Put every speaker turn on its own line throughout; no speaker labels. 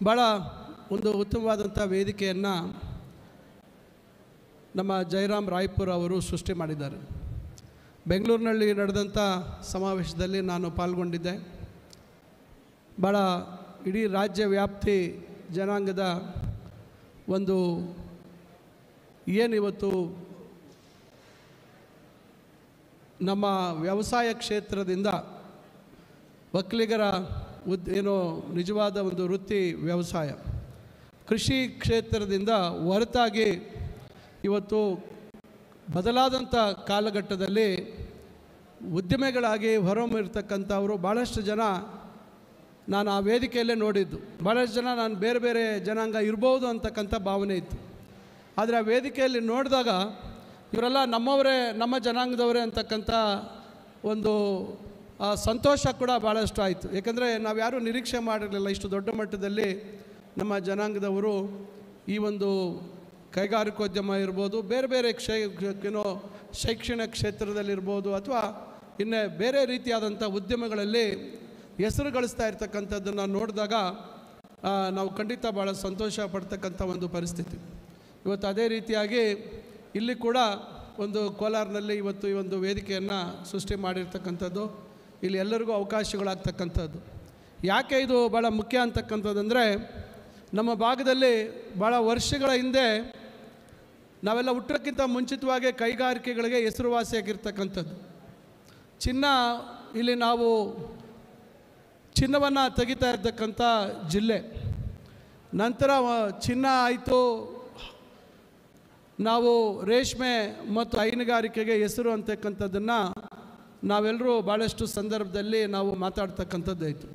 ಭಾಳ ಒಂದು ಉತ್ತಮವಾದಂಥ ವೇದಿಕೆಯನ್ನು ನಮ್ಮ ಜಯರಾಮ್ ರಾಯ್ಪುರ್ ಅವರು ಸೃಷ್ಟಿ ಮಾಡಿದ್ದಾರೆ. ಬೆಂಗಳೂರಿನಲ್ಲಿ ನಡೆದಂಥ ಸಮಾವೇಶದಲ್ಲಿ ನಾನು ಪಾಲ್ಗೊಂಡಿದ್ದೆ. ಭಾಳ ಇಡೀ ರಾಜ್ಯ ವ್ಯಾಪ್ತಿ ಜನಾಂಗದ ಒಂದು ಏನಿವತ್ತು ನಮ್ಮ ವ್ಯವಸಾಯ ಕ್ಷೇತ್ರದಿಂದ ಒಕ್ಕಲಿಗರ ಏನೋ ನಿಜವಾದ ಒಂದು ವೃತ್ತಿ ವ್ಯವಸಾಯ ಕೃಷಿ ಕ್ಷೇತ್ರದಿಂದ ಹೊರತಾಗಿ ಇವತ್ತು ಬದಲಾದಂಥ ಕಾಲಘಟ್ಟದಲ್ಲಿ ಉದ್ಯಮಿಗಳಾಗಿ ಹೊರಹೊಮ್ಮಿರ್ತಕ್ಕಂಥವರು ಭಾಳಷ್ಟು ಜನ ನಾನು ಆ ವೇದಿಕೆಯಲ್ಲೇ ನೋಡಿದ್ದು. ಭಾಳಷ್ಟು ಜನ ನಾನು ಬೇರೆ ಬೇರೆ ಜನಾಂಗ ಇರ್ಬೋದು ಅಂತಕ್ಕಂಥ ಭಾವನೆ ಇತ್ತು. ಆದರೆ ಆ ವೇದಿಕೆಯಲ್ಲಿ ನೋಡಿದಾಗ ಇವರೆಲ್ಲ ನಮ್ಮವರೇ, ನಮ್ಮ ಜನಾಂಗದವರೇ ಅಂತಕ್ಕಂಥ ಒಂದು ಸಂತೋಷ ಕೂಡ ಭಾಳಷ್ಟು ಆಯಿತು. ಏಕೆಂದರೆ ನಾವು ಯಾರೂ ನಿರೀಕ್ಷೆ ಮಾಡಿರಲಿಲ್ಲ ಇಷ್ಟು ದೊಡ್ಡ ಮಟ್ಟದಲ್ಲಿ ನಮ್ಮ ಜನಾಂಗದವರು ಈ ಒಂದು ಕೈಗಾರಿಕೋದ್ಯಮ ಇರ್ಬೋದು, ಬೇರೆ ಬೇರೆ ಶೈಕ್ಷಣಿಕ ಕ್ಷೇತ್ರದಲ್ಲಿರ್ಬೋದು ಅಥವಾ ಇನ್ನೇ ಬೇರೆ ರೀತಿಯಾದಂಥ ಉದ್ಯಮಗಳಲ್ಲಿ ಹೆಸರು ಗಳಿಸ್ತಾ ಇರ್ತಕ್ಕಂಥದ್ದನ್ನು ನೋಡಿದಾಗ ನಾವು ಖಂಡಿತ ಭಾಳ ಸಂತೋಷ ಪಡ್ತಕ್ಕಂಥ ಒಂದು ಪರಿಸ್ಥಿತಿ. ಇವತ್ತು ಅದೇ ರೀತಿಯಾಗಿ ಇಲ್ಲಿ ಕೂಡ ಒಂದು ಕೋಲಾರಿನಲ್ಲಿ ಇವತ್ತು ಈ ಒಂದು ವೇದಿಕೆಯನ್ನು ಸೃಷ್ಟಿ ಮಾಡಿರ್ತಕ್ಕಂಥದ್ದು, ಇಲ್ಲಿ ಎಲ್ಲರಿಗೂ ಅವಕಾಶಗಳಾಗ್ತಕ್ಕಂಥದ್ದು. ಯಾಕೆ ಇದು ಭಾಳ ಮುಖ್ಯ ಅಂತಕ್ಕಂಥದ್ದಂದರೆ, ನಮ್ಮ ಭಾಗದಲ್ಲಿ ಭಾಳ ವರ್ಷಗಳ ಹಿಂದೆ ನಾವೆಲ್ಲ ಹುಟ್ಟೋಕ್ಕಿಂತ ಮುಂಚಿತವಾಗಿ ಕೈಗಾರಿಕೆಗಳಿಗೆ ಹೆಸರುವಾಸಿಯಾಗಿರ್ತಕ್ಕಂಥದ್ದು. ಇಲ್ಲಿ ನಾವು ಚಿನ್ನವನ್ನು ತೆಗಿತಾ ಇರ್ತಕ್ಕಂಥ ಜಿಲ್ಲೆ. ನಂತರ ಚಿನ್ನ ಆಯಿತು, ನಾವು ರೇಷ್ಮೆ ಮತ್ತು ಹೈನುಗಾರಿಕೆಗೆ ಹೆಸರು ಅಂತಕ್ಕಂಥದ್ದನ್ನು ನಾವೆಲ್ಲರೂ ಭಾಳಷ್ಟು ಸಂದರ್ಭದಲ್ಲಿ ನಾವು ಮಾತಾಡ್ತಕ್ಕಂಥದ್ದು ಆಯಿತು.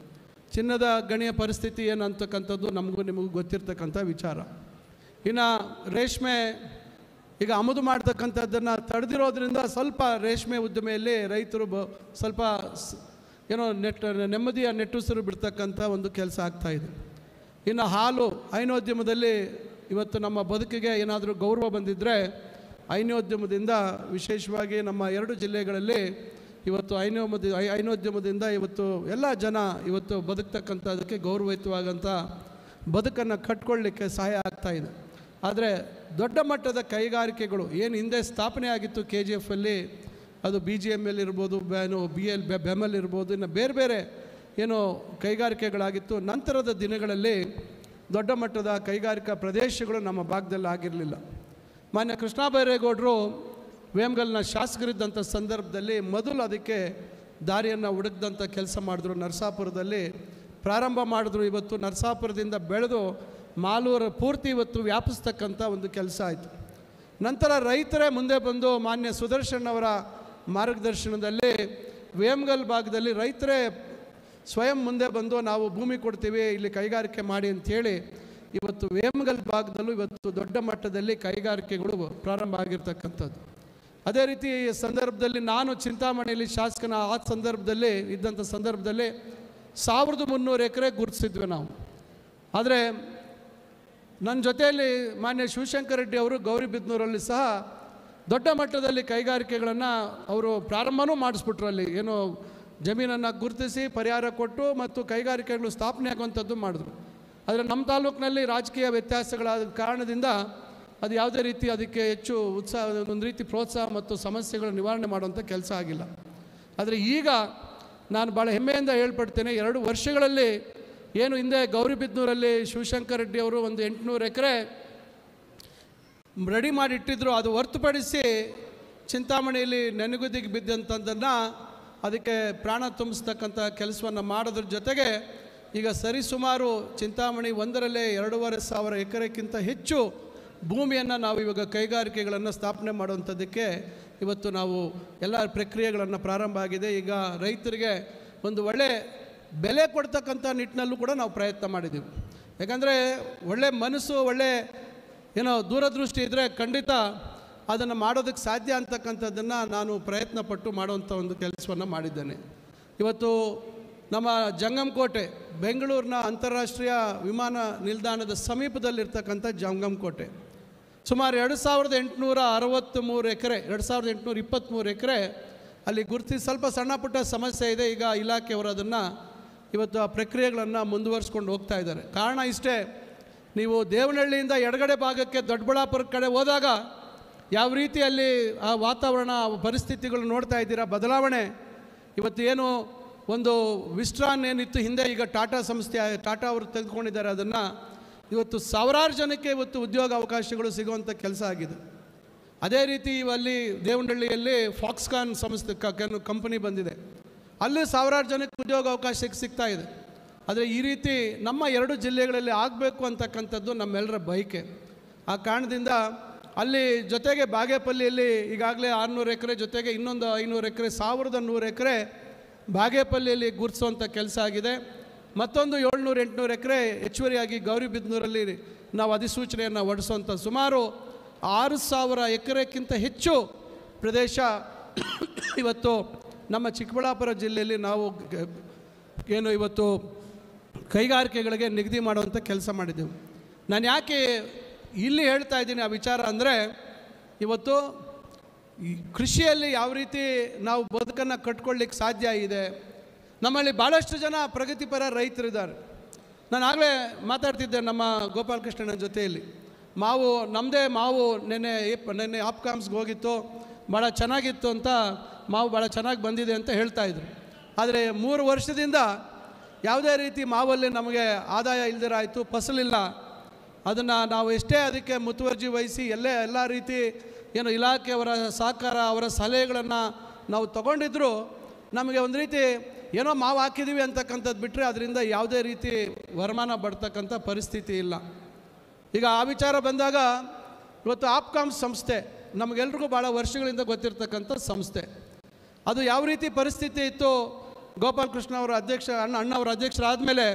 ಚಿನ್ನದ ಗಣಿಯ ಪರಿಸ್ಥಿತಿ ಏನು ಅಂತಕ್ಕಂಥದ್ದು ನಿಮಗೂ ಗೊತ್ತಿರ್ತಕ್ಕಂಥ ವಿಚಾರ. ಇನ್ನು ರೇಷ್ಮೆ ಈಗ ಆಮದು ಮಾಡ್ತಕ್ಕಂಥದ್ದನ್ನು ತಡೆದಿರೋದ್ರಿಂದ ಸ್ವಲ್ಪ ರೇಷ್ಮೆ ಉದ್ಯಮೆಯಲ್ಲಿ ರೈತರು ಸ್ವಲ್ಪ ಏನೋ ನೆಮ್ಮದಿಯ ನೆಟ್ಟುಸಿರು ಬಿಡ್ತಕ್ಕಂಥ ಒಂದು ಕೆಲಸ ಆಗ್ತಾಯಿದೆ. ಇನ್ನು ಹೈನೋದ್ಯಮದಲ್ಲಿ ಇವತ್ತು ನಮ್ಮ ಬದುಕಿಗೆ ಏನಾದರೂ ಗೌರವ ಬಂದಿದ್ದರೆ ಹೈನೋದ್ಯಮದಿಂದ ವಿಶೇಷವಾಗಿ ನಮ್ಮ 2 ಜಿಲ್ಲೆಗಳಲ್ಲಿ ಇವತ್ತು ಹೈನೋದ್ಯಮದಿಂದ ಇವತ್ತು ಎಲ್ಲ ಜನ ಇವತ್ತು ಬದುಕ್ತಕ್ಕಂಥದ್ದಕ್ಕೆ ಗೌರವಯುತವಾದಂಥ ಬದುಕನ್ನು ಕಟ್ಕೊಳ್ಳಿಕ್ಕೆ ಸಹಾಯ ಆಗ್ತಾಯಿದೆ. ಆದರೆ ದೊಡ್ಡ ಮಟ್ಟದ ಕೈಗಾರಿಕೆಗಳು ಏನು ಹಿಂದೆ ಸ್ಥಾಪನೆ ಆಗಿತ್ತು KGF ಅಲ್ಲಿ, ಅದು BGML ಇರ್ಬೋದು, BEML ಇರ್ಬೋದು, ಇನ್ನು ಬೇರೆ ಬೇರೆ ಏನೋ ಕೈಗಾರಿಕೆಗಳಾಗಿತ್ತು. ನಂತರದ ದಿನಗಳಲ್ಲಿ ದೊಡ್ಡ ಮಟ್ಟದ ಕೈಗಾರಿಕಾ ಪ್ರದೇಶಗಳು ನಮ್ಮ ಭಾಗದಲ್ಲಿ ಆಗಿರಲಿಲ್ಲ. ಮಾನ್ಯ ಕೃಷ್ಣ ಬೈರೇಗೌಡರು ವೇಮಗಲ್ನ ಶಾಸಕರಿದ್ದಂಥ ಸಂದರ್ಭದಲ್ಲಿ ಮೊದಲು ಅದಕ್ಕೆ ದಾರಿಯನ್ನು ಹುಡುಕಿದಂಥ ಕೆಲಸ ಮಾಡಿದ್ರು. ನರಸಾಪುರದಲ್ಲಿ ಪ್ರಾರಂಭ ಮಾಡಿದ್ರು. ಇವತ್ತು ನರಸಾಪುರದಿಂದ ಬೆಳೆದು ಮಾಲೂರು ಪೂರ್ತಿ ಇವತ್ತು ವ್ಯಾಪಿಸ್ತಕ್ಕಂಥ ಒಂದು ಕೆಲಸ ಆಯಿತು. ನಂತರ ರೈತರೇ ಮುಂದೆ ಬಂದು ಮಾನ್ಯ ಸುದರ್ಶನ್ ಅವರ ಮಾರ್ಗದರ್ಶನದಲ್ಲಿ ವೇಮಗಲ್ ಭಾಗದಲ್ಲಿ ರೈತರೇ ಸ್ವಯಂ ಮುಂದೆ ಬಂದು ನಾವು ಭೂಮಿ ಕೊಡ್ತೀವಿ, ಇಲ್ಲಿ ಕೈಗಾರಿಕೆ ಮಾಡಿ ಅಂಥೇಳಿ ಇವತ್ತು ವೇಮಗಲ್ ಭಾಗದಲ್ಲೂ ಇವತ್ತು ದೊಡ್ಡ ಮಟ್ಟದಲ್ಲಿ ಕೈಗಾರಿಕೆಗಳು ಪ್ರಾರಂಭ ಆಗಿರ್ತಕ್ಕಂಥದ್ದು. ಅದೇ ರೀತಿ ಈ ಸಂದರ್ಭದಲ್ಲಿ ನಾನು ಚಿಂತಾಮಣಿಯಲ್ಲಿ ಶಾಸಕನ ಇದ್ದಂಥ ಸಂದರ್ಭದಲ್ಲಿ 1300 ಎಕರೆ ಗುರುತಿಸಿದ್ವಿ ನಾವು. ಆದರೆ ನನ್ನ ಜೊತೆಯಲ್ಲಿ ಮಾನ್ಯ ಶಿವಶಂಕರ ರೆಡ್ಡಿ ಅವರು ಗೌರಿಬಿದನೂರಲ್ಲಿ ಸಹ ದೊಡ್ಡ ಮಟ್ಟದಲ್ಲಿ ಕೈಗಾರಿಕೆಗಳನ್ನು ಅವರು ಪ್ರಾರಂಭವೂ ಮಾಡಿಸ್ಬಿಟ್ರು. ಅಲ್ಲಿ ಏನೋ ಜಮೀನನ್ನು ಗುರುತಿಸಿ ಪರಿಹಾರ ಕೊಟ್ಟು ಮತ್ತು ಕೈಗಾರಿಕೆಗಳು ಸ್ಥಾಪನೆ ಆಗುವಂಥದ್ದು ಮಾಡಿದ್ರು. ಆದರೆ ನಮ್ಮ ತಾಲೂಕಿನಲ್ಲಿ ರಾಜಕೀಯ ವ್ಯತ್ಯಾಸಗಳಾದ ಕಾರಣದಿಂದ ಅದು ಯಾವುದೇ ರೀತಿ ಅದಕ್ಕೆ ಹೆಚ್ಚು ಒಂದು ರೀತಿ ಪ್ರೋತ್ಸಾಹ ಮತ್ತು ಸಮಸ್ಯೆಗಳ ನಿವಾರಣೆ ಮಾಡುವಂಥ ಕೆಲಸ ಆಗಿಲ್ಲ. ಆದರೆ ಈಗ ನಾನು ಭಾಳ ಹೆಮ್ಮೆಯಿಂದ ಹೇಳ್ಪಡ್ತೇನೆ, 2 ವರ್ಷಗಳಲ್ಲಿ ಏನು ಹಿಂದೆ ಗೌರಿಬಿದನೂರಲ್ಲಿ ಶಿವಶಂಕರ ರೆಡ್ಡಿ ಅವರು ಒಂದು 800 ಎಕರೆ ರೆಡಿ ಮಾಡಿಟ್ಟಿದ್ರು, ಅದು ಹೊರತುಪಡಿಸಿ ಚಿಂತಾಮಣಿಯಲ್ಲಿ ನೆನೆಗುದಿಗೆ ಬಿದ್ದಂಥದ್ದನ್ನು ಅದಕ್ಕೆ ಪ್ರಾಣ ತುಂಬಿಸ್ತಕ್ಕಂಥ ಕೆಲಸವನ್ನು ಮಾಡೋದ್ರ ಜೊತೆಗೆ ಈಗ ಸರಿಸುಮಾರು ಚಿಂತಾಮಣಿ 1ರಲ್ಲೇ 2,500 ಎಕರೆಗಿಂತ ಹೆಚ್ಚು ಭೂಮಿಯನ್ನು ನಾವು ಇವಾಗ ಕೈಗಾರಿಕೆಗಳನ್ನು ಸ್ಥಾಪನೆ ಮಾಡುವಂಥದ್ದಕ್ಕೆ ಇವತ್ತು ನಾವು ಎಲ್ಲ ಪ್ರಕ್ರಿಯೆಗಳನ್ನು ಪ್ರಾರಂಭ ಆಗಿದೆ. ಈಗ ರೈತರಿಗೆ ಒಂದು ಒಳ್ಳೆ ಬೆಲೆ ಕೊಡ್ತಕ್ಕಂಥ ನಿಟ್ಟಿನಲ್ಲೂ ಕೂಡ ನಾವು ಪ್ರಯತ್ನ ಮಾಡಿದ್ದೀವಿ. ಯಾಕಂದರೆ ಒಳ್ಳೆ ಮನಸ್ಸು, ಒಳ್ಳೆ ದೂರದೃಷ್ಟಿ ಇದ್ದರೆ ಖಂಡಿತ ಅದನ್ನು ಮಾಡೋದಕ್ಕೆ ಸಾಧ್ಯ ಅಂತಕ್ಕಂಥದ್ದನ್ನು ನಾನು ಪ್ರಯತ್ನಪಟ್ಟು ಮಾಡುವಂಥ ಒಂದು ಕೆಲಸವನ್ನು ಮಾಡಿದ್ದೇನೆ. ಇವತ್ತು ನಮ್ಮ ಜಂಗಮಕೋಟೆ, ಬೆಂಗಳೂರಿನ ಅಂತಾರಾಷ್ಟ್ರೀಯ ವಿಮಾನ ನಿಲ್ದಾಣದ ಸಮೀಪದಲ್ಲಿರ್ತಕ್ಕಂಥ ಜಂಗಮಕೋಟೆ ಸುಮಾರು 2863 ಎಕರೆ, 2823 ಎಕರೆ ಅಲ್ಲಿ ಗುರುತಿಸಿ ಸ್ವಲ್ಪ ಸಣ್ಣ ಪುಟ್ಟ ಸಮಸ್ಯೆ ಇದೆ. ಈಗ ಇಲಾಖೆಯವರು ಅದನ್ನು ಇವತ್ತು ಆ ಪ್ರಕ್ರಿಯೆಗಳನ್ನು ಮುಂದುವರಿಸ್ಕೊಂಡು ಹೋಗ್ತಾ ಇದ್ದಾರೆ. ಕಾರಣ ಇಷ್ಟೇ, ನೀವು ದೇವನಹಳ್ಳಿಯಿಂದ ಎಡಗಡೆ ಭಾಗಕ್ಕೆ ದೊಡ್ಡಬಳ್ಳಾಪುರ ಕಡೆ ಹೋದಾಗ ಯಾವ ರೀತಿಯಲ್ಲಿ ಆ ವಾತಾವರಣ ಪರಿಸ್ಥಿತಿಗಳು ನೋಡ್ತಾ ಇದ್ದೀರಾ ಬದಲಾವಣೆ. ಇವತ್ತು ಏನು ಒಂದು ವಿಸ್ಟ್ರಾನ್ ಏನಿತ್ತು ಹಿಂದೆ, ಈಗ ಟಾಟಾ ಸಂಸ್ಥೆ, ಟಾಟಾ ಅವರು ತೆಗೆದುಕೊಂಡಿದ್ದಾರೆ ಅದನ್ನು. ಇವತ್ತು ಸಾವಿರಾರು ಜನಕ್ಕೆ ಇವತ್ತು ಉದ್ಯೋಗ ಅವಕಾಶಗಳು ಸಿಗುವಂಥ ಕೆಲಸ ಆಗಿದೆ. ಅದೇ ರೀತಿ ಅಲ್ಲಿ ದೇವನಹಳ್ಳಿಯಲ್ಲಿ ಫಾಕ್ಸ್ಕಾನ್ ಸಂಸ್ಥೆ ಕಂಪನಿ ಬಂದಿದೆ, ಅಲ್ಲಿ ಸಾವಿರಾರು ಜನಕ್ಕೆ ಉದ್ಯೋಗ ಅವಕಾಶ ಸಿಗ್ತಾ ಇದೆ. ಆದರೆ ಈ ರೀತಿ ನಮ್ಮ 2 ಜಿಲ್ಲೆಗಳಲ್ಲಿ ಆಗಬೇಕು ಅಂತಕ್ಕಂಥದ್ದು ನಮ್ಮೆಲ್ಲರ ಬಯಕೆ. ಆ ಕಾರಣದಿಂದ ಅಲ್ಲಿ ಜೊತೆಗೆ ಬಾಗೇಪಲ್ಲಿಯಲ್ಲಿ ಈಗಾಗಲೇ 600 ಎಕರೆ ಜೊತೆಗೆ ಇನ್ನೊಂದು 500 ಎಕರೆ 1100 ಎಕರೆ ಬಾಗೇಪಲ್ಲಿಯಲ್ಲಿ ಗುರುತಿಸುವಂಥ ಕೆಲಸ ಆಗಿದೆ. ಮತ್ತೊಂದು 700-800 ಎಕರೆ ಹೆಚ್ಚುವರಿಯಾಗಿ ಗೌರಿಬಿದನೂರಲ್ಲಿ ನಾವು ಅಧಿಸೂಚನೆಯನ್ನು ಹೊರಡಿಸುವಂಥ ಸುಮಾರು 6000 ಎಕರೆಕ್ಕಿಂತ ಹೆಚ್ಚು ಪ್ರದೇಶ ಇವತ್ತು ನಮ್ಮ ಚಿಕ್ಕಬಳ್ಳಾಪುರ ಜಿಲ್ಲೆಯಲ್ಲಿ ನಾವು ಏನು ಇವತ್ತು ಕೈಗಾರಿಕೆಗಳಿಗೆ ನಿಗದಿ ಮಾಡುವಂಥ ಕೆಲಸ ಮಾಡಿದ್ದೆವು. ನಾನು ಯಾಕೆ ಇಲ್ಲಿ ಹೇಳ್ತಾ ಇದ್ದೀನಿ ಆ ವಿಚಾರ ಅಂದರೆ, ಇವತ್ತು ಈ ಕೃಷಿಯಲ್ಲಿ ಯಾವ ರೀತಿ ನಾವು ಬದುಕನ್ನು ಕಟ್ಕೊಳ್ಳಿಕ್ಕೆ ಸಾಧ್ಯ ಇದೆ. ನಮ್ಮಲ್ಲಿ ಭಾಳಷ್ಟು ಜನ ಪ್ರಗತಿಪರ ರೈತರಿದ್ದಾರೆ. ನಾನು ಆಗಲೇ ಮಾತಾಡ್ತಿದ್ದೆ ನಮ್ಮ ಗೋಪಾಲಕೃಷ್ಣನ ಜೊತೆಯಲ್ಲಿ. ನಮ್ಮದೇ ಮಾವು ನೆನ್ನೆ ಆಪ್ಕಾಮ್ಸ್ಗೆ ಹೋಗಿತ್ತು, ಭಾಳ ಚೆನ್ನಾಗಿತ್ತು ಅಂತ, ಮಾವು ಭಾಳ ಚೆನ್ನಾಗಿ ಬಂದಿದೆ ಅಂತ ಹೇಳ್ತಾಯಿದ್ರು. ಆದರೆ 3 ವರ್ಷದಿಂದ ಯಾವುದೇ ರೀತಿ ಮಾವಲ್ಲಿ ನಮಗೆ ಆದಾಯ ಇಲ್ದಿರಾಯಿತು, ಫಸಲಿಲ್ಲ. ಅದನ್ನು ನಾವು ಎಷ್ಟೇ ಅದಕ್ಕೆ ಮುತುವರ್ಜಿ ವಹಿಸಿ ಎಲ್ಲ ರೀತಿ ಏನು ಇಲಾಖೆಯವರ ಸಹಕಾರ, ಅವರ ಸಲಹೆಗಳನ್ನು ನಾವು ತಗೊಂಡಿದ್ರು, ನಮಗೆ ಒಂದು ರೀತಿ ಏನೋ ಮಾವು ಹಾಕಿದ್ದೀವಿ ಅಂತಕ್ಕಂಥದ್ದು ಬಿಟ್ಟರೆ ಅದರಿಂದ ಯಾವುದೇ ರೀತಿ ವರಮಾನ ಬರ್ತಕ್ಕಂಥ ಪರಿಸ್ಥಿತಿ ಇಲ್ಲ. ಈಗ ಆ ವಿಚಾರ ಬಂದಾಗ ಇವತ್ತು ಆಪ್ಕಾಮ್ಸ್ ಸಂಸ್ಥೆ ನಮಗೆಲ್ರಿಗೂ ಭಾಳ ವರ್ಷಗಳಿಂದ ಗೊತ್ತಿರ್ತಕ್ಕಂಥ ಸಂಸ್ಥೆ. ಅದು ಯಾವ ರೀತಿ ಪರಿಸ್ಥಿತಿ ಇತ್ತು, ಗೋಪಾಲಕೃಷ್ಣ ಅವರ ಅಣ್ಣವರ ಅಧ್ಯಕ್ಷರಾದಮೇಲೆ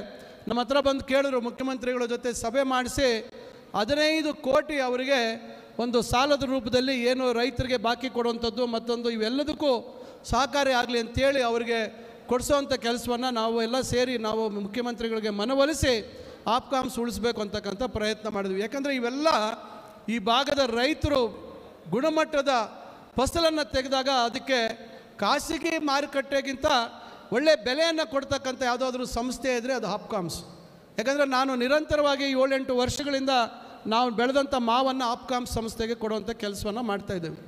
ನಮ್ಮ ಹತ್ರ ಬಂದು ಕೇಳಿದ್ರು, ಮುಖ್ಯಮಂತ್ರಿಗಳ ಜೊತೆ ಸಭೆ ಮಾಡಿಸಿ 15 ಕೋಟಿ ಅವರಿಗೆ ಒಂದು ಸಾಲದ ರೂಪದಲ್ಲಿ ಏನು ರೈತರಿಗೆ ಬಾಕಿ ಕೊಡುವಂಥದ್ದು ಮತ್ತೊಂದು ಇವೆಲ್ಲದಕ್ಕೂ ಸಹಕಾರಿ ಆಗಲಿ ಅಂತೇಳಿ ಅವರಿಗೆ ಕೊಡಿಸೋವಂಥ ಕೆಲಸವನ್ನು ನಾವು ಎಲ್ಲ ಸೇರಿ ನಾವು ಮುಖ್ಯಮಂತ್ರಿಗಳಿಗೆ ಮನವೊಲಿಸಿ ಆಪ್ಕಾಮ್ಸ್ ಉಳಿಸ್ಬೇಕು ಅಂತಕ್ಕಂಥ ಪ್ರಯತ್ನ ಮಾಡಿದ್ವಿ. ಯಾಕಂದರೆ ಇವೆಲ್ಲ ಈ ಭಾಗದ ರೈತರು ಗುಣಮಟ್ಟದ ಫಸಲನ್ನು ತೆಗೆದಾಗ ಅದಕ್ಕೆ ಖಾಸಗಿ ಮಾರುಕಟ್ಟೆಗಿಂತ ಒಳ್ಳೆಯ ಬೆಲೆಯನ್ನು ಕೊಡ್ತಕ್ಕಂಥ ಯಾವುದಾದ್ರೂ ಸಂಸ್ಥೆ ಇದ್ದರೆ ಅದು ಆಪ್ಕಾಮ್ಸ್. ಯಾಕಂದರೆ ನಾನು ನಿರಂತರವಾಗಿ 7-8 ವರ್ಷಗಳಿಂದ ನಾವು ಬೆಳೆದಂಥ ಮಾವನ್ನು ಆಪ್ಕಾಮ್ಸ್ ಸಂಸ್ಥೆಗೆ ಕೊಡುವಂಥ ಕೆಲಸವನ್ನು ಮಾಡ್ತಾಯಿದ್ದೇವೆ.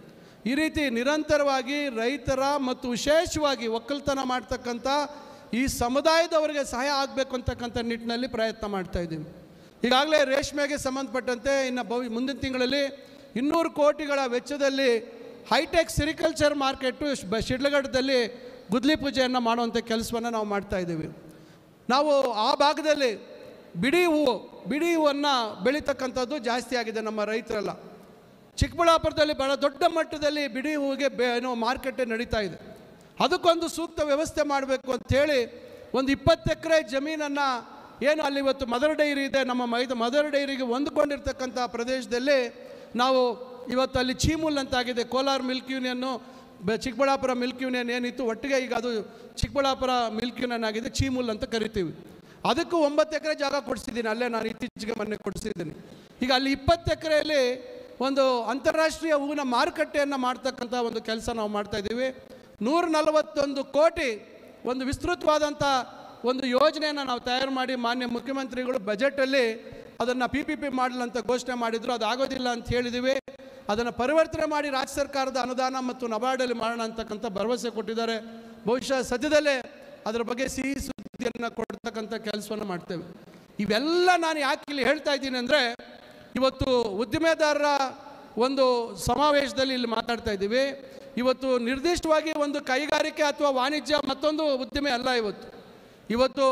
ಈ ರೀತಿ ನಿರಂತರವಾಗಿ ರೈತರ ಮತ್ತು ವಿಶೇಷವಾಗಿ ಒಕ್ಕಲ್ತನ ಮಾಡ್ತಕ್ಕಂಥ ಈ ಸಮುದಾಯದವರಿಗೆ ಸಹಾಯ ಆಗಬೇಕು ಅಂತಕ್ಕಂಥ ನಿಟ್ಟಿನಲ್ಲಿ ಪ್ರಯತ್ನ ಮಾಡ್ತಾಯಿದ್ದೀವಿ. ಈಗಾಗಲೇ ರೇಷ್ಮೆಗೆ ಸಂಬಂಧಪಟ್ಟಂತೆ ಇನ್ನು ಮುಂದಿನ ತಿಂಗಳಲ್ಲಿ 200 ಕೋಟಿಗಳ ವೆಚ್ಚದಲ್ಲಿ ಹೈಟೆಕ್ ಸಿರಿಕಲ್ಚರ್ ಮಾರ್ಕೆಟು ಶಿಡ್ಲಘಟ್ಟದಲ್ಲಿ ಗುದ್ಲಿ ಪೂಜೆಯನ್ನು ಮಾಡುವಂಥ ಕೆಲಸವನ್ನು ನಾವು ಮಾಡ್ತಾಯಿದ್ದೀವಿ. ನಾವು ಆ ಭಾಗದಲ್ಲಿ ಬಿಡಿ ಹೂವನ್ನು ಬೆಳೀತಕ್ಕಂಥದ್ದು ಜಾಸ್ತಿ ಆಗಿದೆ ನಮ್ಮ ರೈತರೆಲ್ಲ. ಚಿಕ್ಕಬಳ್ಳಾಪುರದಲ್ಲಿ ಭಾಳ ದೊಡ್ಡ ಮಟ್ಟದಲ್ಲಿ ಬಿಡಿ ಹೂವಿಗೆ ಮಾರ್ಕೆಟೇ ನಡೀತಾ ಇದೆ. ಅದಕ್ಕೊಂದು ಸೂಕ್ತ ವ್ಯವಸ್ಥೆ ಮಾಡಬೇಕು ಅಂಥೇಳಿ ಒಂದು 20 ಎಕರೆ ಜಮೀನನ್ನು ಏನು ಅಲ್ಲಿ ಇವತ್ತು ಮದರ್ ಡೈರಿ ಇದೆ, ನಮ್ಮ ಮದರ್ ಡೈರಿಗೆ ಹೊಂದ್ಕೊಂಡಿರ್ತಕ್ಕಂಥ ಪ್ರದೇಶದಲ್ಲಿ ನಾವು ಇವತ್ತು ಅಲ್ಲಿ ಚೀಮೂಲ್ ಅಂತಾಗಿದೆ, Kolar milk ಯೂನಿಯನ್ನು Chikkaballapur milk union ಏನಿತ್ತು ಒಟ್ಟಿಗೆ ಈಗ ಅದು ಚಿಕ್ಕಬಳ್ಳಾಪುರ ಮಿಲ್ಕ್ ಯೂನಿಯನ್ ಆಗಿದೆ, ಚೀಮೂಲ್ ಅಂತ ಕರಿತೀವಿ. ಅದಕ್ಕೂ 9 ಎಕರೆ ಜಾಗ ಕೊಡಿಸಿದ್ದೀನಿ, ಅಲ್ಲೇ ನಾನು ಇತ್ತೀಚೆಗೆ ಮೊನ್ನೆ ಕೊಡಿಸಿದ್ದೀನಿ. ಈಗ ಅಲ್ಲಿ 20 ಎಕರೆಯಲ್ಲಿ ಒಂದು ಅಂತಾರಾಷ್ಟ್ರೀಯ ಹೂವಿನ ಮಾರುಕಟ್ಟೆಯನ್ನು ಮಾಡ್ತಕ್ಕಂಥ ಒಂದು ಕೆಲಸ ನಾವು ಮಾಡ್ತಾಯಿದ್ದೀವಿ. 141 ಕೋಟಿ ಒಂದು ವಿಸ್ತೃತವಾದಂಥ ಒಂದು ಯೋಜನೆಯನ್ನು ನಾವು ತಯಾರು ಮಾಡಿ ಮಾನ್ಯ ಮುಖ್ಯಮಂತ್ರಿಗಳು ಬಜೆಟಲ್ಲಿ ಅದನ್ನು PPP ಮಾಡಲ್ ಅಂತ ಘೋಷಣೆ ಮಾಡಿದರು. ಅದು ಆಗೋದಿಲ್ಲ ಅಂತ ಹೇಳಿದ್ದೀವಿ. ಅದನ್ನು ಪರಿವರ್ತನೆ ಮಾಡಿ ರಾಜ್ಯ ಸರ್ಕಾರದ ಅನುದಾನ ಮತ್ತು ನಬಾರ್ಡಲ್ಲಿ ಮಾಡೋಣ ಅಂತಕ್ಕಂಥ ಭರವಸೆ ಕೊಟ್ಟಿದ್ದಾರೆ. ಬಹುಶಃ ಸದ್ಯದಲ್ಲೇ ಅದರ ಬಗ್ಗೆ ಸಿಹಿ ಸುದ್ದಿಯನ್ನು ಕೊಡ್ತಕ್ಕಂಥ ಕೆಲಸವನ್ನು ಮಾಡ್ತೇವೆ. ಇವೆಲ್ಲ ನಾನು ಯಾಕೆ ಇಲ್ಲಿ ಹೇಳ್ತಾ ಇದ್ದೀನಿ ಅಂದರೆ, ಇವತ್ತು ಉದ್ದಿಮೆದಾರರ ಒಂದು ಸಮಾವೇಶದಲ್ಲಿ ಇಲ್ಲಿ ಮಾತಾಡ್ತಾ ಇದ್ದೀವಿ. ಇವತ್ತು ನಿರ್ದಿಷ್ಟವಾಗಿ ಒಂದು ಕೈಗಾರಿಕೆ ಅಥವಾ ವಾಣಿಜ್ಯ ಮತ್ತೊಂದು ಉದ್ದಿಮೆ ಅಲ್ಲ. ಇವತ್ತು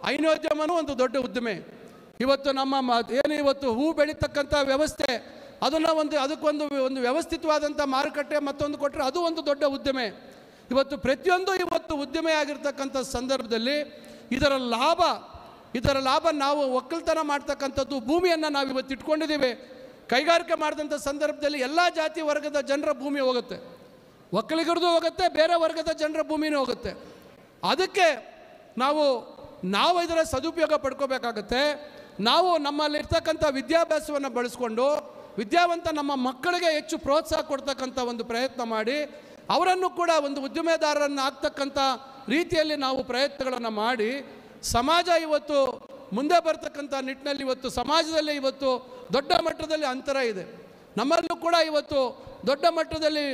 ಹೈನೋದ್ಯಮನೂ ಒಂದು ದೊಡ್ಡ ಉದ್ದಿಮೆ. ಇವತ್ತು ನಮ್ಮ ಏನು ಇವತ್ತು ಹೂ ಬೆಳೀತಕ್ಕಂಥ ವ್ಯವಸ್ಥೆ ಅದನ್ನು ಅದಕ್ಕೊಂದು ವ್ಯವಸ್ಥಿತವಾದಂಥ ಮಾರುಕಟ್ಟೆ ಮತ್ತೊಂದು ಕೊಟ್ಟರೆ ಅದು ಒಂದು ದೊಡ್ಡ ಉದ್ದಿಮೆ. ಇವತ್ತು ಪ್ರತಿಯೊಂದು ಉದ್ದಿಮೆ ಆಗಿರ್ತಕ್ಕಂಥ ಸಂದರ್ಭದಲ್ಲಿ ಇದರ ಲಾಭ ನಾವು ಒಕ್ಕಲ್ತನ ಮಾಡ್ತಕ್ಕಂಥದ್ದು ಭೂಮಿಯನ್ನು ನಾವು ಇವತ್ತು ಇಟ್ಕೊಂಡಿದ್ದೀವಿ. ಕೈಗಾರಿಕೆ ಮಾಡಿದಂಥ ಸಂದರ್ಭದಲ್ಲಿ ಎಲ್ಲ ಜಾತಿ ವರ್ಗದ ಜನರ ಭೂಮಿ ಹೋಗುತ್ತೆ, ಒಕ್ಕಲಿಗರದು ಹೋಗುತ್ತೆ, ಬೇರೆ ವರ್ಗದ ಜನರ ಭೂಮಿನೂ ಹೋಗುತ್ತೆ. ಅದಕ್ಕೆ ನಾವು ಇದರ ಸದುಪಯೋಗ ಪಡ್ಕೋಬೇಕಾಗತ್ತೆ. ನಾವು ನಮ್ಮಲ್ಲಿರ್ತಕ್ಕಂಥ ವಿದ್ಯಾಭ್ಯಾಸವನ್ನು ಬಳಸ್ಕೊಂಡು ವಿದ್ಯಾವಂತ ನಮ್ಮ ಮಕ್ಕಳಿಗೆ ಹೆಚ್ಚು ಪ್ರೋತ್ಸಾಹ ಕೊಡ್ತಕ್ಕಂಥ ಒಂದು ಪ್ರಯತ್ನ ಮಾಡಿ ಅವರನ್ನು ಕೂಡ ಒಂದು ಉದ್ದಿಮೆದಾರರನ್ನು ಆಗ್ತಕ್ಕಂಥ ರೀತಿಯಲ್ಲಿ ನಾವು ಪ್ರಯತ್ನಗಳನ್ನು ಮಾಡಿ ಸಮಾಜ ಇವತ್ತು ಮುಂದೆ ಬರ್ತಕ್ಕಂಥ ನಿಟ್ಟಿನಲ್ಲಿ ಇವತ್ತು ಸಮಾಜದಲ್ಲಿ ಇವತ್ತು ದೊಡ್ಡ ಮಟ್ಟದಲ್ಲಿ ಅಂತರ ಇದೆ. ನಮ್ಮಲ್ಲೂ ಕೂಡ ಇವತ್ತು ದೊಡ್ಡ ಮಟ್ಟದಲ್ಲಿ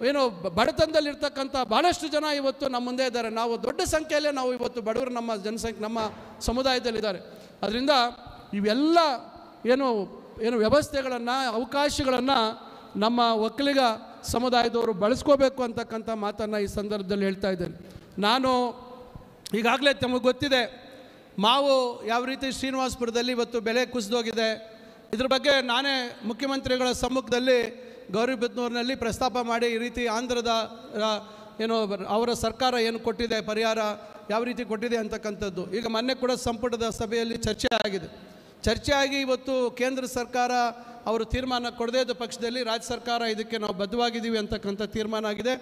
ಏನು ಬಡತನದಲ್ಲಿ ಇರ್ತಕ್ಕಂಥ ಭಾಳಷ್ಟು ಜನ ಇವತ್ತು ನಮ್ಮ ಮುಂದೆ ಇದ್ದಾರೆ. ನಾವು ದೊಡ್ಡ ಸಂಖ್ಯೆಯಲ್ಲೇ ನಾವು ಇವತ್ತು ಬಡವರು ನಮ್ಮ ಜನಸಂಖ್ಯೆ ನಮ್ಮ ಸಮುದಾಯದಲ್ಲಿದ್ದಾರೆ. ಅದರಿಂದ ಇವೆಲ್ಲ ಏನು ವ್ಯವಸ್ಥೆಗಳನ್ನು ಅವಕಾಶಗಳನ್ನು ನಮ್ಮ ಒಕ್ಕಲಿಗ ಸಮುದಾಯದವರು ಬಳಸ್ಕೋಬೇಕು ಅಂತಕ್ಕಂಥ ಮಾತನ್ನು ಈ ಸಂದರ್ಭದಲ್ಲಿ ಹೇಳ್ತಾ ಇದ್ದೇನೆ. ನಾನು ಈಗಾಗಲೇ ತಮಗೆ ಗೊತ್ತಿದೆ, ಮಾವು ಯಾವ ರೀತಿ ಶ್ರೀನಿವಾಸಪುರದಲ್ಲಿ ಇವತ್ತು ಬೆಲೆ ಕುಸಿದೋಗಿದೆ. ಇದ್ರ ಬಗ್ಗೆ ನಾನೇ ಮುಖ್ಯಮಂತ್ರಿಗಳ ಸಮ್ಮುಖದಲ್ಲಿ ಗೌರಿಬಿದನೂರಿನಲ್ಲಿ ಪ್ರಸ್ತಾಪ ಮಾಡಿ ಈ ರೀತಿ ಆಂಧ್ರದ ಅವರ ಸರ್ಕಾರ ಏನು ಕೊಟ್ಟಿದೆ ಪರಿಹಾರ ಯಾವ ರೀತಿ ಕೊಟ್ಟಿದೆ ಅಂತಕ್ಕಂಥದ್ದು ಈಗ ಮೊನ್ನೆ ಕೂಡ ಸಂಪುಟದ ಸಭೆಯಲ್ಲಿ ಚರ್ಚೆ ಆಗಿ ಇವತ್ತು ಕೇಂದ್ರ ಸರ್ಕಾರ ಅವರು ತೀರ್ಮಾನ ಕೊಡದೇ ಇದ್ದ ಪಕ್ಷದಲ್ಲಿ ರಾಜ್ಯ ಸರ್ಕಾರ ಇದಕ್ಕೆ ನಾವು ಬದ್ಧವಾಗಿದ್ದೀವಿ ಅಂತಕ್ಕಂಥ ತೀರ್ಮಾನ ಆಗಿದೆ.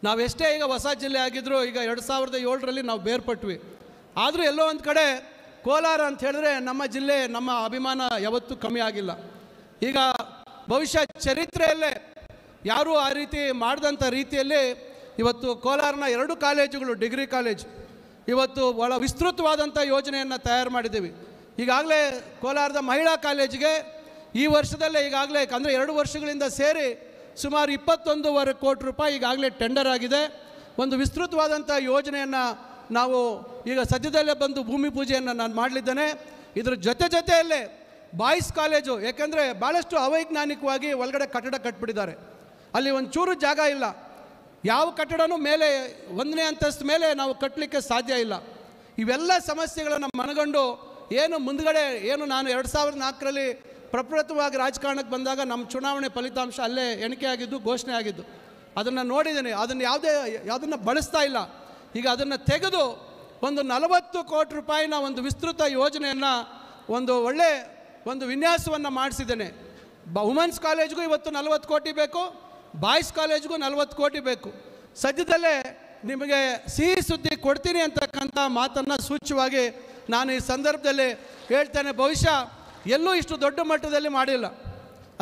ನಾವೆಷ್ಟೇ ಈಗ ಹೊಸ ಜಿಲ್ಲೆ ಆಗಿದ್ದರೂ ಈಗ 2007ರಲ್ಲಿ ನಾವು ಬೇರ್ಪಟ್ವಿ. ಆದರೂ ಎಲ್ಲೋ ಒಂದು ಕಡೆ ಕೋಲಾರ ಅಂತ ಹೇಳಿದ್ರೆ ನಮ್ಮ ಜಿಲ್ಲೆ ನಮ್ಮ ಅಭಿಮಾನ ಯಾವತ್ತೂ ಕಮ್ಮಿ ಆಗಿಲ್ಲ. ಈಗ ಬಹುಶಃ ಚರಿತ್ರೆಯಲ್ಲೇ ಯಾರೂ ಆ ರೀತಿ ಮಾಡಿದಂಥ ರೀತಿಯಲ್ಲಿ ಇವತ್ತು ಕೋಲಾರನ 2 ಕಾಲೇಜುಗಳು ಡಿಗ್ರಿ ಕಾಲೇಜು ಇವತ್ತು ಭಾಳ ವಿಸ್ತೃತವಾದಂಥ ಯೋಜನೆಯನ್ನು ತಯಾರು ಮಾಡಿದ್ದೀವಿ. ಈಗಾಗಲೇ ಕೋಲಾರದ ಮಹಿಳಾ ಕಾಲೇಜಿಗೆ ಈ ವರ್ಷದಲ್ಲೇ ಈಗಾಗಲೇ ಅಂದರೆ 2 ವರ್ಷಗಳಿಂದ ಸೇರಿ ಸುಮಾರು 21.5 ಕೋಟಿ ರೂಪಾಯಿ ಈಗಾಗಲೇ ಟೆಂಡರ್ ಆಗಿದೆ. ಒಂದು ವಿಸ್ತೃತವಾದಂಥ ಯೋಜನೆಯನ್ನು ನಾವು ಈಗ ಸದ್ಯದಲ್ಲೇ ಬಂದು ಭೂಮಿ ಪೂಜೆಯನ್ನು ನಾನು ಮಾಡಲಿದ್ದೇನೆ. ಇದರ ಜೊತೆಯಲ್ಲೇ ಬಾಯ್ಸ್ ಕಾಲೇಜು, ಯಾಕೆಂದರೆ ಭಾಳಷ್ಟು ಅವೈಜ್ಞಾನಿಕವಾಗಿ ಒಳಗಡೆ ಕಟ್ಟಡ ಕಟ್ಬಿಟ್ಟಿದ್ದಾರೆ. ಅಲ್ಲಿ ಒಂದು ಚೂರು ಜಾಗ ಇಲ್ಲ. ಯಾವ ಕಟ್ಟಡನೂ ಮೇಲೆ 1ನೇ ಅಂತಸ್ತು ಮೇಲೆ ನಾವು ಕಟ್ಟಲಿಕ್ಕೆ ಸಾಧ್ಯ ಇಲ್ಲ. ಇವೆಲ್ಲ ಸಮಸ್ಯೆಗಳನ್ನು ಮನಗಂಡು ಏನು ಮುಂದ್ಗಡೆ ಏನು ನಾನು 2004ರಲ್ಲಿ ಪ್ರಪ್ರಥಮವಾಗಿ ರಾಜಕಾರಣಕ್ಕೆ ಬಂದಾಗ ನಮ್ಮ ಚುನಾವಣೆ ಫಲಿತಾಂಶ ಅಲ್ಲೇ ಎಣಿಕೆ ಆಗಿದ್ದು ಘೋಷಣೆ ಆಗಿದ್ದು ಅದನ್ನು ನೋಡಿದ್ದೀನಿ. ಅದನ್ನು ಯಾವುದನ್ನು ಬಳಸ್ತಾ ಇಲ್ಲ. ಈಗ ಅದನ್ನು ತೆಗೆದು ಒಂದು 40 ಕೋಟಿ ರೂಪಾಯಿನ ಒಂದು ವಿಸ್ತೃತ ಯೋಜನೆಯನ್ನು ಒಂದು ಒಳ್ಳೆ ಒಂದು ವಿನ್ಯಾಸವನ್ನು ಮಾಡಿಸಿದ್ದೇನೆ. ವುಮೆನ್ಸ್ ಕಾಲೇಜ್ಗೂ ಇವತ್ತು 40 ಕೋಟಿ ಬೇಕು, ಬಾಯ್ಸ್ ಕಾಲೇಜ್ಗೂ 40 ಕೋಟಿ ಬೇಕು. ಸದ್ಯದಲ್ಲೇ ನಿಮಗೆ ಸಿಹಿ ಸುದ್ದಿ ಕೊಡ್ತೀನಿ ಅಂತಕ್ಕಂಥ ಮಾತನ್ನು ಸೂಚ್ಯವಾಗಿ ನಾನು ಈ ಸಂದರ್ಭದಲ್ಲಿ ಹೇಳ್ತೇನೆ. ಬಹುಶಃ ಎಲ್ಲೂ ಇಷ್ಟು ದೊಡ್ಡ ಮಟ್ಟದಲ್ಲಿ ಮಾಡಿಲ್ಲ.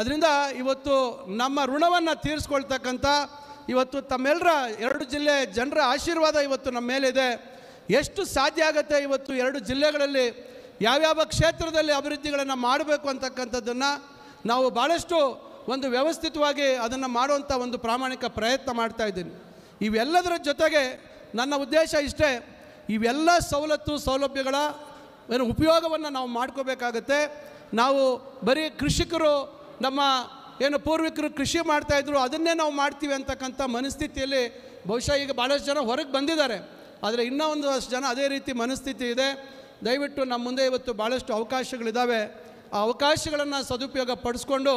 ಅದರಿಂದ ಇವತ್ತು ನಮ್ಮ ಋಣವನ್ನು ತೀರಿಸ್ಕೊಳ್ತಕ್ಕಂಥ ಇವತ್ತು ತಮ್ಮೆಲ್ಲರ 2 ಜಿಲ್ಲೆ ಜನರ ಆಶೀರ್ವಾದ ಇವತ್ತು ನಮ್ಮ ಮೇಲಿದೆ. ಎಷ್ಟು ಸಾಧ್ಯ ಆಗುತ್ತೆ ಇವತ್ತು 2 ಜಿಲ್ಲೆಗಳಲ್ಲಿ ಯಾವ್ಯಾವ ಕ್ಷೇತ್ರದಲ್ಲಿ ಅಭಿವೃದ್ಧಿಗಳನ್ನು ಮಾಡಬೇಕು ಅಂತಕ್ಕಂಥದ್ದನ್ನು ನಾವು ಭಾಳಷ್ಟು ಒಂದು ವ್ಯವಸ್ಥಿತವಾಗಿ ಅದನ್ನು ಮಾಡುವಂಥ ಒಂದು ಪ್ರಾಮಾಣಿಕ ಪ್ರಯತ್ನ ಮಾಡ್ತಾಯಿದ್ದೀನಿ. ಇವೆಲ್ಲದರ ಜೊತೆಗೆ ನನ್ನ ಉದ್ದೇಶ ಇಷ್ಟೇ, ಇವೆಲ್ಲ ಸೌಲಭ್ಯಗಳ ಉಪಯೋಗವನ್ನು ನಾವು ಮಾಡ್ಕೋಬೇಕಾಗತ್ತೆ. ನಾವು ಬರೀ ಕೃಷಿಕರು ನಮ್ಮ ಪೂರ್ವಿಕರು ಕೃಷಿ ಮಾಡ್ತಾಯಿದ್ರು ಅದನ್ನೇ ನಾವು ಮಾಡ್ತೀವಿ ಅಂತಕ್ಕಂಥ ಮನಸ್ಥಿತಿಯಲ್ಲಿ ಬಹುಶಃ ಈಗ ಭಾಳಷ್ಟು ಜನ ಹೊರಗೆ ಬಂದಿದ್ದಾರೆ. ಆದರೆ ಇನ್ನೂ ಒಂದಷ್ಟು ಜನ ಅದೇ ರೀತಿ ಮನಸ್ಥಿತಿ ಇದೆ. ದಯವಿಟ್ಟು ನಮ್ಮ ಮುಂದೆ ಇವತ್ತು ಭಾಳಷ್ಟು ಅವಕಾಶಗಳಿದ್ದಾವೆ. ಆ ಅವಕಾಶಗಳನ್ನು ಸದುಪಯೋಗ ಪಡಿಸ್ಕೊಂಡು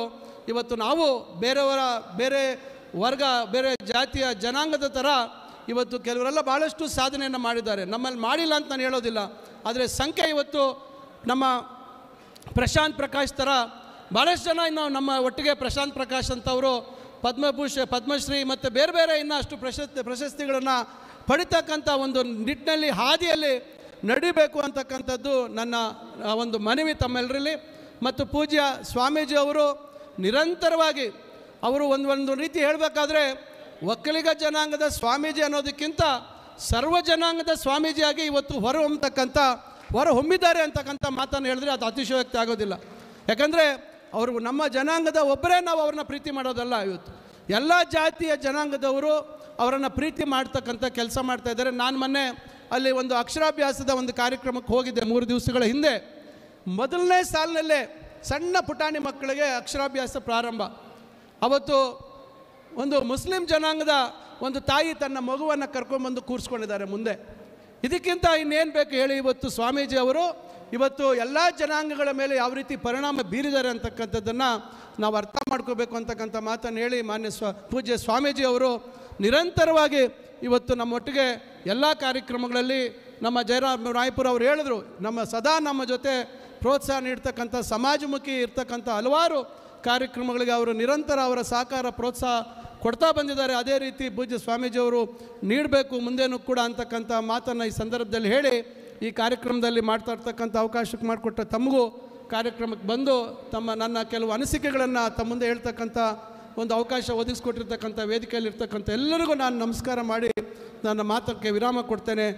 ಇವತ್ತು ನಾವು ಬೇರೆ ವರ್ಗ ಬೇರೆ ಜಾತಿಯ ಜನಾಂಗದ ಥರ ಇವತ್ತು ಕೆಲವರೆಲ್ಲ ಭಾಳಷ್ಟು ಸಾಧನೆಯನ್ನು ಮಾಡಿದ್ದಾರೆ. ನಮ್ಮಲ್ಲಿ ಮಾಡಿಲ್ಲ ಅಂತ ನಾನು ಹೇಳೋದಿಲ್ಲ. ಆದರೆ ಸಂಖ್ಯೆ ಇವತ್ತು ನಮ್ಮ ಪ್ರಶಾಂತ್ ಪ್ರಕಾಶ್ ಥರ ಭಾಳಷ್ಟು ಜನ ಇನ್ನು ನಮ್ಮ ಒಟ್ಟಿಗೆ ಪ್ರಶಾಂತ್ ಪ್ರಕಾಶ್ ಅಂತವರು ಪದ್ಮಶ್ರೀ ಮತ್ತು ಬೇರೆ ಇನ್ನೂ ಅಷ್ಟು ಪ್ರಶಸ್ತಿಗಳನ್ನು ಪಡಿತಕ್ಕಂಥ ಒಂದು ನಿಟ್ಟಿನಲ್ಲಿ ಹಾದಿಯಲ್ಲಿ ನಡಿಬೇಕು ಅಂತಕ್ಕಂಥದ್ದು ನನ್ನ ಒಂದು ಮನವಿ ತಮ್ಮೆಲ್ಲರಲ್ಲಿ. ಮತ್ತು ಪೂಜ್ಯ ಸ್ವಾಮೀಜಿ ಅವರು ನಿರಂತರವಾಗಿ ಅವರು ಒಂದು ರೀತಿ ಹೇಳಬೇಕಾದ್ರೆ ಒಕ್ಕಲಿಗ ಜನಾಂಗದ ಸ್ವಾಮೀಜಿ ಅನ್ನೋದಕ್ಕಿಂತ ಸರ್ವ ಜನಾಂಗದ ಸ್ವಾಮೀಜಿಯಾಗಿ ಇವತ್ತು ಹೊರಹೊಮ್ಮಿದ್ದಾರೆ ಅಂತಕ್ಕಂಥ ಮಾತನ್ನು ಹೇಳಿದ್ರೆ ಅದು ಅತಿಶಯೋಕ್ತಿ ಆಗೋದಿಲ್ಲ. ಯಾಕಂದರೆ ಅವರು ನಮ್ಮ ಜನಾಂಗದ ಒಬ್ಬರೇ ನಾವು ಅವ್ರನ್ನ ಪ್ರೀತಿ ಮಾಡೋದಲ್ಲ. ಇವತ್ತು ಎಲ್ಲ ಜಾತಿಯ ಜನಾಂಗದವರು ಅವರನ್ನು ಪ್ರೀತಿ ಮಾಡ್ತಕ್ಕಂಥ ಕೆಲಸ ಮಾಡ್ತಾಯಿದ್ದಾರೆ. ನಾನು ಮೊನ್ನೆ ಅಲ್ಲಿ ಒಂದು ಅಕ್ಷರಾಭ್ಯಾಸದ ಒಂದು ಕಾರ್ಯಕ್ರಮಕ್ಕೆ ಹೋಗಿದ್ದೆ 3 ದಿವಸಗಳ ಹಿಂದೆ. ಮೊದಲನೇ ಸಾಲಿನಲ್ಲೇ ಸಣ್ಣ ಪುಟಾಣಿ ಮಕ್ಕಳಿಗೆ ಅಕ್ಷರಾಭ್ಯಾಸ ಪ್ರಾರಂಭ. ಅವತ್ತು ಒಂದು ಮುಸ್ಲಿಂ ಜನಾಂಗದ ಒಂದು ತಾಯಿ ತನ್ನ ಮಗುವನ್ನು ಕರ್ಕೊಂಡ್ಬಂದು ಕೂರಿಸ್ಕೊಂಡಿದ್ದಾರೆ ಮುಂದೆ. ಇದಕ್ಕಿಂತ ಇನ್ನೇನು ಬೇಕು ಹೇಳಿ? ಇವತ್ತು ಸ್ವಾಮೀಜಿ ಅವರು ಇವತ್ತು ಎಲ್ಲ ಜನಾಂಗಗಳ ಮೇಲೆ ಯಾವ ರೀತಿ ಪರಿಣಾಮ ಬೀರಿದ್ದಾರೆ ಅಂತಕ್ಕಂಥದ್ದನ್ನು ನಾವು ಅರ್ಥ ಮಾಡ್ಕೋಬೇಕು ಅಂತಕ್ಕಂಥ ಮಾತನ್ನು ಹೇಳಿ ಮಾನ್ಯ ಪೂಜ್ಯ ಸ್ವಾಮೀಜಿ ಅವರು ನಿರಂತರವಾಗಿ ಇವತ್ತು ನಮ್ಮೊಟ್ಟಿಗೆ ಎಲ್ಲ ಕಾರ್ಯಕ್ರಮಗಳಲ್ಲಿ ನಮ್ಮ ಜಯರಾಮ್ ರಾಯಪುರ ಅವರು ಹೇಳಿದ್ರು, ಸದಾ ನಮ್ಮ ಜೊತೆ ಪ್ರೋತ್ಸಾಹ ನೀಡ್ತಕ್ಕಂಥ ಸಮಾಜಮುಖಿ ಇರ್ತಕ್ಕಂಥ ಹಲವಾರು ಕಾರ್ಯಕ್ರಮಗಳಿಗೆ ಅವರು ನಿರಂತರ ಅವರ ಸಹಕಾರ ಪ್ರೋತ್ಸಾಹ ಕೊಡ್ತಾ ಬಂದಿದ್ದಾರೆ. ಅದೇ ರೀತಿ ಪೂಜ್ಯ ಸ್ವಾಮೀಜಿಯವರು ನೀಡಬೇಕು ಮುಂದೇನೂ ಕೂಡ ಅಂತಕ್ಕಂಥ ಮಾತನ್ನು ಈ ಸಂದರ್ಭದಲ್ಲಿ ಹೇಳಿ ಈ ಕಾರ್ಯಕ್ರಮದಲ್ಲಿ ಮಾಡ್ತಾ ಇರ್ತಕ್ಕಂಥ ಅವಕಾಶಕ್ಕೆ ಮಾಡಿಕೊಟ್ಟ ತಮಗೂ ಕಾರ್ಯಕ್ರಮಕ್ಕೆ ಬಂದು ನನ್ನ ಕೆಲವು ಅನಿಸಿಕೆಗಳನ್ನು ತಮ್ಮ ಮುಂದೆ ಹೇಳ್ತಕ್ಕಂಥ ಒಂದು ಅವಕಾಶ ಒದಗಿಸ್ಕೊಟ್ಟಿರ್ತಕ್ಕಂಥ ವೇದಿಕೆಯಲ್ಲಿರ್ತಕ್ಕಂಥ ಎಲ್ಲರಿಗೂ ನಾನು ನಮಸ್ಕಾರ ಮಾಡಿ ನನ್ನ ಮಾತಕ್ಕೆ ವಿರಾಮ ಕೊಡ್ತೇನೆ.